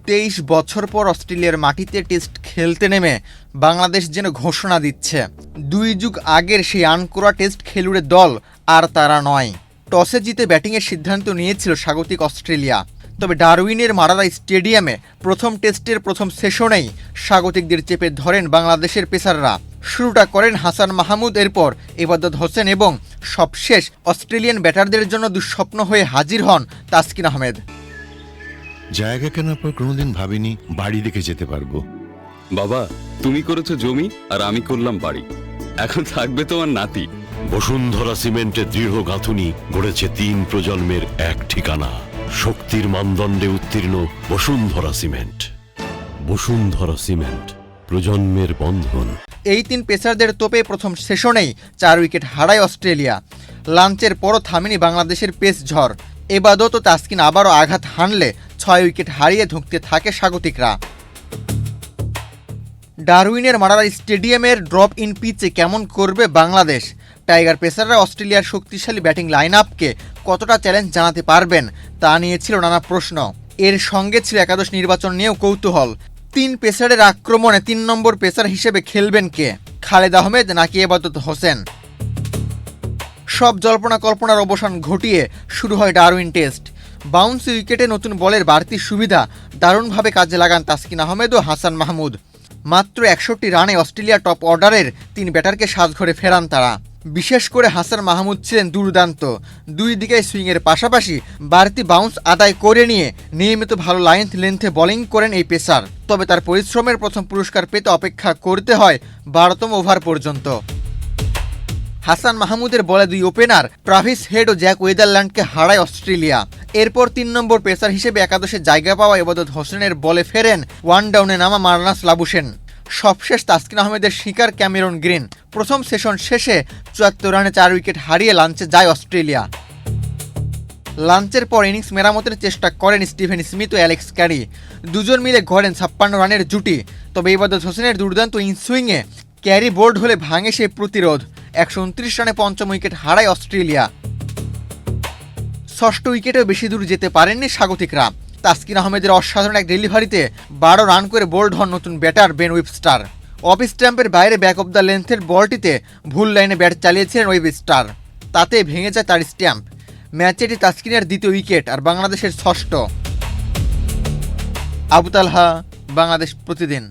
23 বছর পর অস্ট্রেলিয়ার মাটিতে টেস্ট খেলতে নেমে বাংলাদেশ যেন ঘোষণা দিচ্ছে 2 যুগ আগের সেই আনকোরা টেস্ট খেলুড়ে দল আর তারা নয়। টসে জিতে ব্যাটিংয়ের সিদ্ধান্ত নিয়েছিল স্বাগতিক অস্ট্রেলিয়া। তবে ডারউইনের মারারা স্টেডিয়ামে প্রথম টেস্টের প্রথম সেশনেই স্বাগতিকদের চেপে ধরেন বাংলাদেশের পেসাররা। শুরুটা করেন হাসান মাহমুদ, এরপর ইবাদত হোসেন এবং সবশেষ অস্ট্রেলিয়ান ব্যাটারদের জন্য দুঃস্বপ্ন হয়ে হাজির হন তাসকিন আহমেদ। জায়গা কেনার পর কোনোদিন ভাবিনি বাড়ি দেখে যেতে পারবো। বাবা, তুমি করেছো জমি আর আমি করলাম বাড়ি, এখন থাকবে তোমার নাতি। বসুন্ধরা সিমেন্টের দৃঢ় গাঁথুনি গড়েছে 3 প্রজন্মের এক ঠিকানা। শক্তির মানদণ্ডে উত্তীর্ণ বসুন্ধরা সিমেন্ট। বসুন্ধরা সিমেন্ট, প্রজন্মের বন্ধন। এই 3 পেসারদের তোপে প্রথম সেশনেই 4 উইকেট হারায় অস্ট্রেলিয়া। লাঞ্চের পরও থামেনি বাংলাদেশের পেস ঝড়। এবাদত ও তাসকিন আবারও আঘাত হানলে 6 উইকেট হারিয়ে ধুঁকতে থাকে স্বাগতিকরা। ডারউইনের মারারা স্টেডিয়ামের ড্রপ ইন পিচে কেমন করবে বাংলাদেশ? টাইগার পেসাররা অস্ট্রেলিয়ার শক্তিশালী ব্যাটিং লাইন আপকে কতটা চ্যালেঞ্জ জানাতে পারবেন তা নিয়ে ছিল নানা প্রশ্ন। এর সঙ্গে ছিল একাদশ নির্বাচন নিয়েও কৌতূহল। 3 পেসারের আক্রমণে 3 নম্বর পেসার হিসেবে খেলবেন কে? খালেদ আহমেদ নাকি ইবাদত হোসেন? সব জল্পনা কল্পনার অবসান ঘটিয়ে শুরু হয় ডারউইন টেস্ট। বাউন্স উইকেটে নতুন বলের বাড়তি সুবিধা দারুণভাবে কাজে লাগান তাসকিন আহমেদ ও হাসান মাহমুদ। মাত্র 61 রানে অস্ট্রেলিয়া টপ অর্ডারের 3 ব্যাটারকে সাজঘরে ফেরান তারা। বিশেষ করে হাসান মাহমুদ ছিলেন দুর্দান্ত। 2 দিকে সুইংয়ের পাশাপাশি বাড়তি বাউন্স আদায় করে নিয়ে নিয়মিত ভালো লেন্থে বোলিং করেন এই পেসার। তবে তার পরিশ্রমের প্রথম পুরস্কার পেতে অপেক্ষা করতে হয় 12তম ওভার পর্যন্ত। হাসান মাহমুদের বলে 2 ওপেনার ট্রাভিস হেড ও জ্যাক ওয়েদারল্যান্ডকে হারায় অস্ট্রেলিয়া। এরপর 3 নম্বর পেসার হিসেবে একাদশে জায়গা পাওয়া ইবাদত হোসেনের বলে ফেরেন 1 ডাউনে নামা মার্নাস লাবুশেন। সবশেষ তাসকিন আহমেদের শিকার ক্যামেরন গ্রিন। প্রথম সেশন শেষে 74 রানে 4 উইকেট হারিয়ে লাঞ্চে যায় অস্ট্রেলিয়া। লাঞ্চের পর ইনিংস মেরামতের চেষ্টা করেন স্টিভেন স্মিথ ও অ্যালেক্স ক্যারি। দুজন মিলে গড়েন 56 রানের জুটি। তবে ইবাদত হোসেনের দুর্দান্ত ইনসুইংয়ে ক্যারি বোল্ড হলে ভাঙে সেই প্রতিরোধ। 129 রানে পঞ্চম উইকেট হারায় অস্ট্রেলিয়া। ষষ্ঠ উইকেটেও বেশি দূর যেতে পারেননি স্বাগতিকরা। তাসকিন আহমেদের অসাধারণ এক ডেলিভারিতে 12 রান করে বোল্ড হন নতুন ব্যাটার বেন ওয়েবস্টার। অফ স্ট্যাম্পের বাইরে ব্যাক অব দ্য লেন্থের বলটিতে ভুল লাইনে ব্যাট চালিয়েছিলেন ওয়েবস্টার। তাতে ভেঙে যায় তার স্ট্যাম্প। ম্যাচে এটি তাসকিনের 2য় উইকেট আর বাংলাদেশের ষষ্ঠ। আবু তালহা, বাংলাদেশ প্রতিদিন।